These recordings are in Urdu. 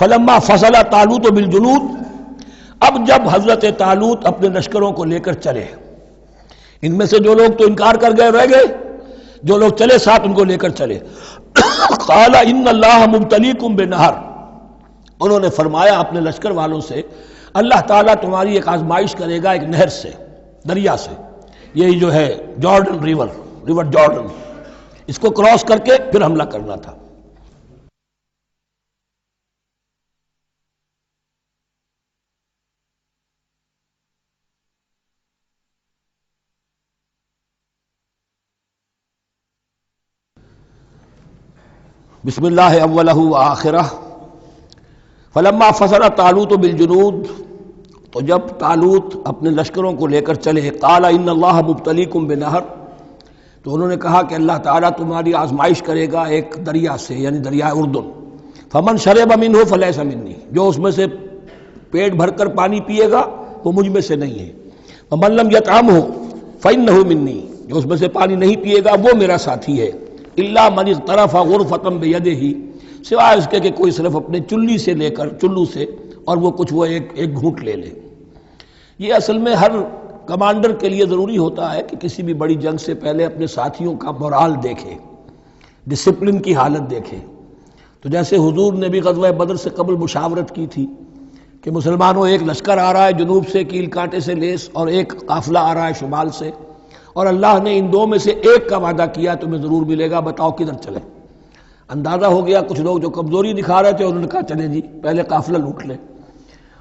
فلما فصل طالوت بالجنود، اب جب حضرت طالوت اپنے لشکروں کو لے کر چلے، ان میں سے جو لوگ تو انکار کر گئے رہ گئے، جو لوگ چلے ساتھ ان کو لے کر چلے. قال ان اللہ مبتلیکم بنہر، انہوں نے فرمایا اپنے لشکر والوں سے اللہ تعالیٰ تمہاری ایک آزمائش کرے گا ایک نہر سے، دریا سے. یہی جو ہے جارڈن ریور جارڈن، اس کو کراس کر کے پھر حملہ کرنا تھا. بسم اللہ اولہ وآخرہ. فلما فصل طالوت بالجنود، تو جب طالوت اپنے لشکروں کو لے کر چلے، قال ان اللہ مبتلیکم بنہر، تو انہوں نے کہا کہ اللہ تعالیٰ تمہاری آزمائش کرے گا ایک دریا سے، یعنی دریائے اردن. فمن شرب منہ فلیس منی، جو اس میں سے پیٹ بھر کر پانی پیے گا وہ مجھ میں سے نہیں ہے. ومن لم یطعمہ فانہ منی، جو اس میں سے پانی نہیں پیے گا وہ میرا ساتھی ہے. الا من اغترف غرفۃ بیدہ، سوائے اس کے کہ کوئی صرف اپنے چلو سے اور وہ کچھ وہ ایک گھونٹ لے لے. یہ اصل میں ہر کمانڈر کے لیے ضروری ہوتا ہے کہ کسی بھی بڑی جنگ سے پہلے اپنے ساتھیوں کا مورال دیکھے، ڈسپلن کی حالت دیکھے. تو جیسے حضور نے بھی غزوہ بدر سے قبل مشاورت کی تھی کہ مسلمانوں ایک لشکر آ رہا ہے جنوب سے کیل کانٹے سے لیس، اور ایک قافلہ آ رہا ہے شمال سے، اور اللہ نے ان دو میں سے ایک کا وعدہ کیا تمہیں ضرور ملے گا، بتاؤ کدھر چلیں. اندازہ ہو گیا کچھ لوگ جو کمزوری دکھا رہے تھے انہوں نے کہا چلیں جی پہلے قافلہ لوٹ لیں،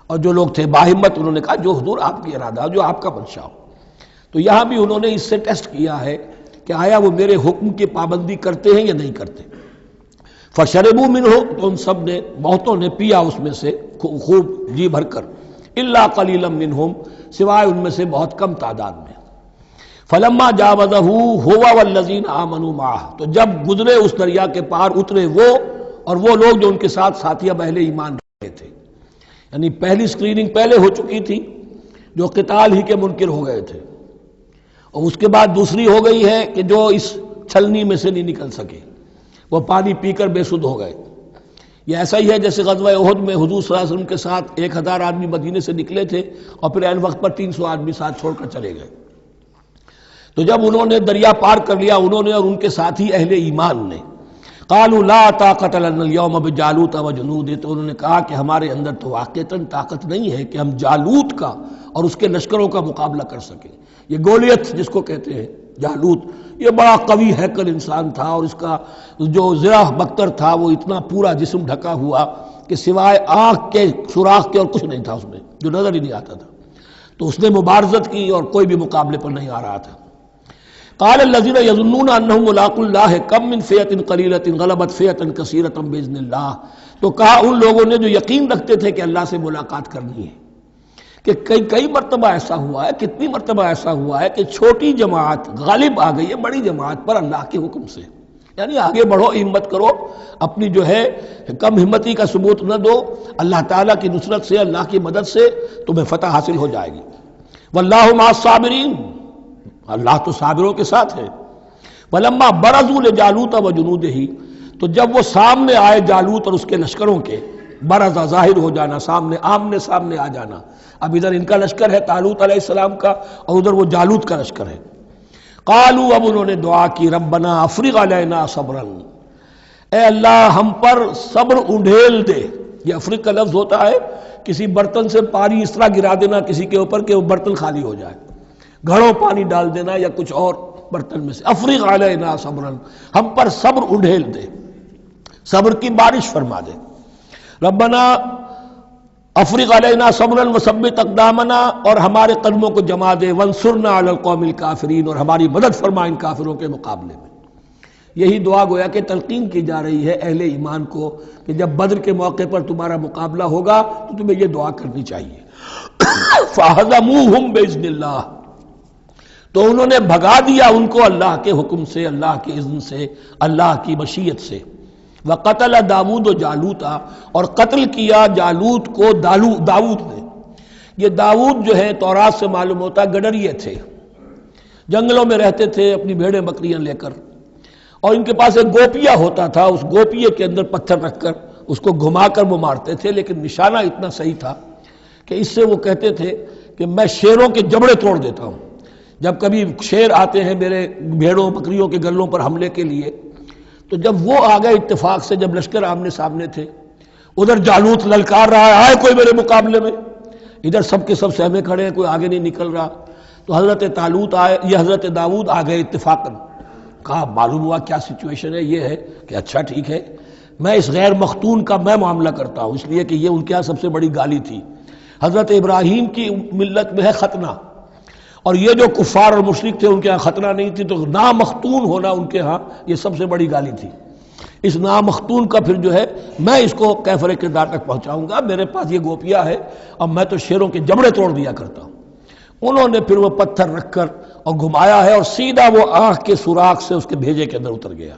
اور جو لوگ تھے باہمت انہوں نے کہا جو حضور آپ کی ارادہ جو آپ کا منشا ہو. تو یہاں بھی انہوں نے اس سے ٹیسٹ کیا ہے کہ آیا وہ میرے حکم کی پابندی کرتے ہیں یا نہیں کرتے. فشربوا منہ، تو ان سب نے بہتوں نے پیا اس میں سے خوب جی بھر کر. الا قلیلا منہم، سوائے ان میں سے بہت کم تعداد میں. فلما جاوزہ ہوا والذین آمنوا معہ، تو جب گزرے اس دریا کے پار اترے وہ اور وہ لوگ جو ان کے ساتھ ساتھیہ اہل ایمان رہے تھے. یعنی پہلی سکریننگ پہلے ہو چکی تھی جو قتال ہی کے منکر ہو گئے تھے، اور اس کے بعد دوسری ہو گئی ہے کہ جو اس چھلنی میں سے نہیں نکل سکے، وہ پانی پی کر بے سدھ ہو گئے. یہ ایسا ہی ہے جیسے غزوہ احد میں حضور صلی اللہ علیہ وسلم کے ساتھ 1000 آدمی مدینے سے نکلے تھے اور پھر عین وقت پر 300 آدمی ساتھ چھوڑ کر چلے گئے. تو جب انہوں نے دریا پار کر لیا انہوں نے اور ان کے ساتھی اہل ایمان نے، قالوا لا طاقت لنا اليوم بجالوت وجنود، تو انہوں نے کہا کہ ہمارے اندر تو واقعتاً طاقت نہیں ہے کہ ہم جالوت کا اور اس کے لشکروں کا مقابلہ کر سکیں. یہ گولیت جس کو کہتے ہیں جالوت، یہ بڑا قوی ہیکل انسان تھا، اور اس کا جو زرہ بختر تھا وہ اتنا پورا جسم ڈھکا ہوا کہ سوائے آنکھ کے سوراخ کے اور کچھ نہیں تھا اس میں، جو نظر ہی نہیں آتا تھا. تو اس نے مبارزت کی اور کوئی بھی مقابلے پر نہیں آ رہا تھا. قال الذين يظنون انهم ملاقو الله كم من فئة قليلة غلبت فئة كثيرة باذن الله، تو کہا ان لوگوں نے جو یقین رکھتے تھے کہ اللہ سے ملاقات کرنی ہے کہ کئی مرتبہ ایسا ہوا ہے، کتنی مرتبہ ایسا ہوا ہے کہ چھوٹی جماعت غالب آ گئی ہے بڑی جماعت پر اللہ کے حکم سے. یعنی آگے بڑھو، ہمت کرو، اپنی جو ہے کم ہمتی کا ثبوت نہ دو، اللہ تعالیٰ کی نصرت سے اللہ کی مدد سے تمہیں فتح حاصل ہو جائے گی. واللہ مع الصابرین، اللہ تو صابروں کے ساتھ ہے. ولما برزوا لجالوت وجنودہ، تو جب وہ سامنے آئے جالوت اور اس کے لشکروں کے، برزا ظاہر ہو جانا، سامنے آمنے سامنے آ جانا. اب ادھر ان کا لشکر ہے طالوت علیہ السلام کا اور ادھر وہ جالوت کا لشکر ہے. قالوا، اب انہوں نے دعا کی، ربنا افرغ علینا صبرا، اے اللہ ہم پر صبر انڈھیل دے. یہ افرغ کا لفظ ہوتا ہے کسی برتن سے پانی اس طرح گرا دینا کسی کے اوپر کہ وہ برتن خالی ہو جائے، گھڑوں پانی ڈال دینا یا کچھ اور برتن میں سے. افرغ علینا صبرا، ہم پر صبر انڈھیل دے، صبر کی بارش فرما دے. ربنا افرغ علینا صبرا وثبت اقدامنا، اور ہمارے قدموں کو جما دے، وانصرنا علی القوم الکافرین، اور ہماری مدد فرما ان کافروں کے مقابلے میں. یہی دعا گویا کہ تلقین کی جا رہی ہے اہل ایمان کو کہ جب بدر کے موقع پر تمہارا مقابلہ ہوگا تو تمہیں یہ دعا کرنی چاہیے. فہزموہم باذن اللہ، تو انہوں نے بھگا دیا ان کو اللہ کے حکم سے، اللہ کے اذن سے، اللہ کی مشیت سے. وقتل داؤد و جالوتا، اور قتل کیا جالوت کو داؤد نے. یہ داؤد جو ہے تورات سے معلوم ہوتا گڈریے تھے، جنگلوں میں رہتے تھے اپنی بھیڑیں بکریاں لے کر، اور ان کے پاس ایک گوپیا ہوتا تھا، اس گوپیے کے اندر پتھر رکھ کر اس کو گھما کر وہ مارتے تھے، لیکن نشانہ اتنا صحیح تھا کہ اس سے وہ کہتے تھے کہ میں شیروں کے جبڑے توڑ دیتا ہوں۔ جب کبھی شیر آتے ہیں میرے بھیڑوں بکریوں کے گلوں پر حملے کے لیے، تو جب وہ آ گئے اتفاق سے، جب لشکر آمنے سامنے تھے، ادھر جالوت للکار رہا ہے آئے کوئی میرے مقابلے میں، ادھر سب کے سب سہمے کھڑے ہیں، کوئی آگے نہیں نکل رہا، تو حضرت طالوت آئے، یہ حضرت داؤد آ گئے اتفاقاً، کہا معلوم ہوا کیا سچویشن ہے، یہ ہے کہ اچھا ٹھیک ہے، میں اس غیر مختون کا میں معاملہ کرتا ہوں، اس لیے کہ یہ ان کے یہاں سب سے بڑی گالی تھی۔ حضرت ابراہیم کی ملت میں ہے ختنہ، اور یہ جو کفار اور مشرک تھے ان کے ہاں ختنہ نہیں تھی، تو نامختون ہونا ان کے ہاں یہ سب سے بڑی گالی تھی۔ اس نامختون کا پھر جو ہے میں اس کو کیفر کردار تک پہنچاؤں گا، میرے پاس یہ گوپیا ہے اور میں تو شیروں کے جبڑے توڑ دیا کرتا ہوں۔ انہوں نے پھر وہ پتھر رکھ کر اور گھمایا ہے، اور سیدھا وہ آنکھ کے سوراخ سے اس کے بھیجے کے اندر اتر گیا،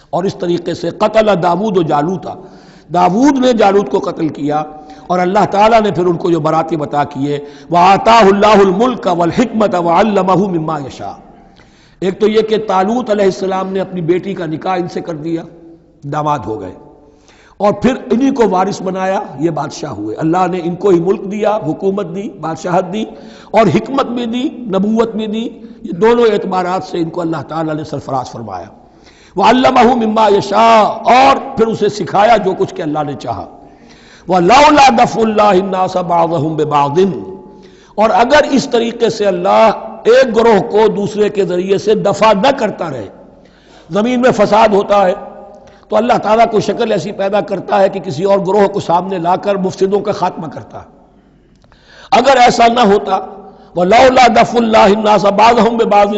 اور اس طریقے سے قتل داؤد و جالوتا، داؤد نے جالوت کو قتل کیا، اور اللہ تعالیٰ نے پھر ان کو جو براتب عطا کیے، وَآتَاهُ اللَّهُ الْمُلْكَ وَالْحِكْمَةَ وَعَلَّمَهُ مِمَّا يَشَاءُ۔ ایک تو یہ کہ طالوت علیہ السلام نے اپنی بیٹی کا نکاح ان سے کر دیا، داماد ہو گئے، اور پھر انہی کو وارث بنایا، یہ بادشاہ ہوئے، اللہ نے ان کو ہی ملک دیا، حکومت دی، بادشاہت دی، اور حکمت بھی دی، نبوت بھی دی، یہ دونوں اعتبارات سے ان کو اللہ تعالیٰ نے سرفراز فرمایا۔ وَعَلَّمَهُ مِمَّا يَشَاءُ، اور پھر اسے سکھایا جو کچھ کہ اللہ نے چاہا۔ وَلَوْلَا دَفْعُ اللَّهِ النَّاسَ بَعْضَهُمْ بِبَعْضٍ، اور اگر اس طریقے سے اللہ ایک گروہ کو دوسرے کے ذریعے سے دفع نہ کرتا رہے، زمین میں فساد ہوتا ہے تو اللہ تعالیٰ کو شکل ایسی پیدا کرتا ہے کہ کسی اور گروہ کو سامنے لا کر مفسدوں کا خاتمہ کرتا ہے۔ اگر ایسا نہ ہوتا، وَلَوْلَا دَفْعُ اللَّهِ النَّاسَ بَعْضَهُمْ بِبَعْضٍ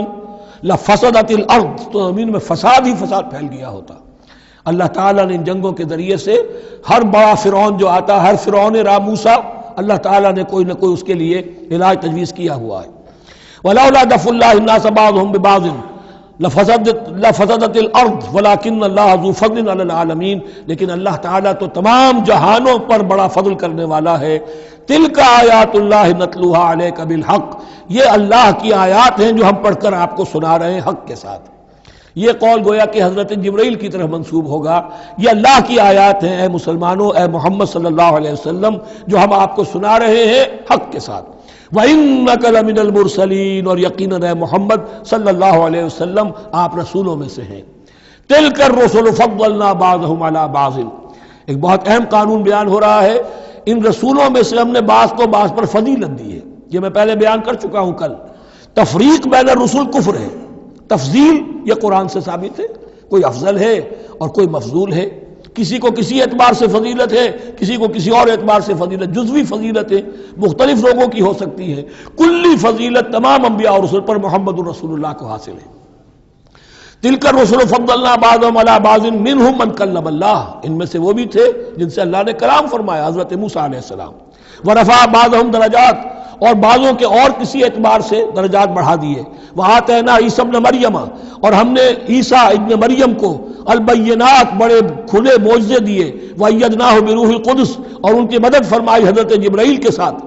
لَفَسَدَتِ الْأَرْضُ، تو زمین میں فساد ہی فساد پھیل گیا ہوتا۔ اللہ تعالیٰ نے ان جنگوں کے ذریعے سے ہر بڑا فرعون جو آتا، ہر فرعون موسیٰ، اللہ تعالیٰ نے کوئی نہ کوئی اس کے لیے علاج تجویز کیا ہوا ہے۔ وَلَوْلَا دَفْعُ اللَّهِ النَّاسَ بَعْضَهُمْ بِبَعْضٍ لَفَسَدَتِ الْأَرْضُ وَلَٰكِنَّ اللَّهَ ذُو فَضْلٍ عَلَى الْعَالَمِينَ، لیکن اللہ تعالیٰ تو تمام جہانوں پر بڑا فضل کرنے والا ہے۔ تِلْكَ آیاتُ اللَّهِ نَتْلُوهَا عَلَيْكَ بِالْحَقِّ، یہ اللہ کی آیات ہیں جو ہم پڑھ کر آپ کو سنا رہے ہیں حق کے ساتھ۔ یہ قول گویا کہ حضرت جبرائیل کی طرف منسوب ہوگا، یہ اللہ کی آیات ہیں اے مسلمانوں، اے محمد صلی اللہ علیہ وسلم، جو ہم آپ کو سنا رہے ہیں حق کے ساتھ۔ وَإِنَّكَ لَمِنَ الْمُرْسَلِينَ، اور یقیناً اے محمد صلی اللہ علیہ وسلم آپ رسولوں میں سے ہیں۔ تِلْكَ الرُّسُلُ فَضَّلْنَا بَعْضَهُمْ عَلَى بَعْضٍ، ایک بہت اہم قانون بیان ہو رہا ہے، ان رسولوں میں سے ہم نے بعض کو بعض پر فضیلت دی ہے، یہ میں پہلے بیان کر چکا ہوں کل۔ تفریق بین الرسل کفر ہے، تفضیل یہ قرآن سے ثابت ہے، کوئی افضل ہے اور کوئی مفضول ہے، کسی کو کسی اعتبار سے فضیلت ہے، کسی کو کسی اور اعتبار سے فضیلت، جزوی فضیلت ہے مختلف لوگوں کی ہو سکتی ہے، کلی فضیلت تمام انبیاء اور رسل پر محمد رسول اللہ کو حاصل ہے۔ تِلْكَ الرُّسُلُ فَضَّلْنَا بَعْضَهُمْ عَلَى بَعْضٍ مِّنْهُمْ مَنْ كَلَّمَ اللَّهُ، ان میں سے وہ بھی تھے جن سے اللہ نے کلام فرمایا، حضرت موسیٰ علیہ السلام۔ وَرَفَعَ بَعْضَهُمْ دَرَجَاتٍ، اور بعضوں کے اور کسی اعتبار سے درجات بڑھا دیے۔ وَآتَيْنَا عِیسیٰ ابْنَ مَرْیَمَ، اور ہم نے عیسیٰ ابن مریم کو البینات بڑے کھلے معجزے دیے۔ وَأَیَّدْنَاهُ بِرُوحِ الْقُدُسِ، اور ان کی مدد فرمائی حضرت جبرائیل کے ساتھ۔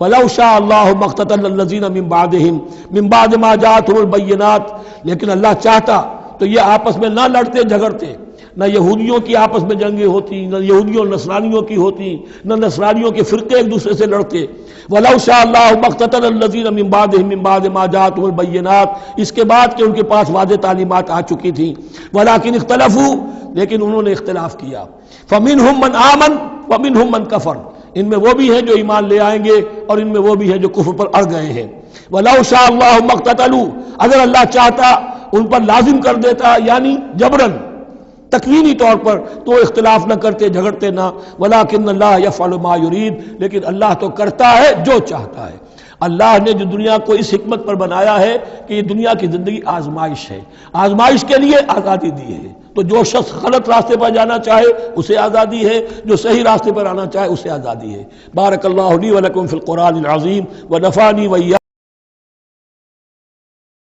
وَلَوْ شَاءَ اللَّهُ مَا اقْتَتَلَ الَّذِينَ مِن بَعْدِهِم مِن بَعْدِ مَا جَاءَتْهُمُ الْبَيِّنَاتُ، لیکن اللہ چاہتا تو یہ آپس میں نہ لڑتے جھگڑتے، نہ یہودیوں کی آپس میں جنگیں ہوتی، نہ یہودیوں اور نصرانیوں کی ہوتی، نہ نصرانیوں کے فرقے ایک دوسرے سے لڑتے۔ وَلَوْ شَاءَ اللَّهُ مَا اقْتَتَلَ الَّذِينَ مِن بَعْدِهِم مِن بَعْدِ مَا جَاءَتْهُمُ الْبَيِّنَاتُ، اس کے بعد کہ ان کے پاس واضح تعلیمات آ چکی تھیں۔ وَلَٰكِنِ اخْتَلَفُوا، لیکن انہوں نے اختلاف کیا۔ فَمِنْهُم مَّنْ آمَنَ وَمِنْهُم مَّنْ كَفَرَ، ان میں وہ بھی ہیں جو ایمان لے آئیں گے اور ان میں وہ بھی ہیں جو کفر پر اڑ گئے ہیں۔ وَلَوْ شَاءَ اللَّهُ مَا اقْتَتَلُوا، اگر اللہ چاہتا ان پر لازم کر دیتا، یعنی جبراً تکوینی طور پر، تو اختلاف نہ کرتے، جھگڑتے نہ۔ وَلَٰكِنَّ اللَّهَ يَفْعَلُ مَا يُرِيدُ، لیکن اللہ تو کرتا ہے جو چاہتا ہے۔ اللہ نے جو دنیا کو اس حکمت پر بنایا ہے کہ یہ دنیا کی زندگی آزمائش ہے، آزمائش کے لیے آزادی دی ہے، تو جو شخص غلط راستے پر جانا چاہے اسے آزادی ہے، جو صحیح راستے پر آنا چاہے اسے آزادی ہے۔ بارک اللہ لی و لکم فی القرآن العظیم ونفعنی وإیاکم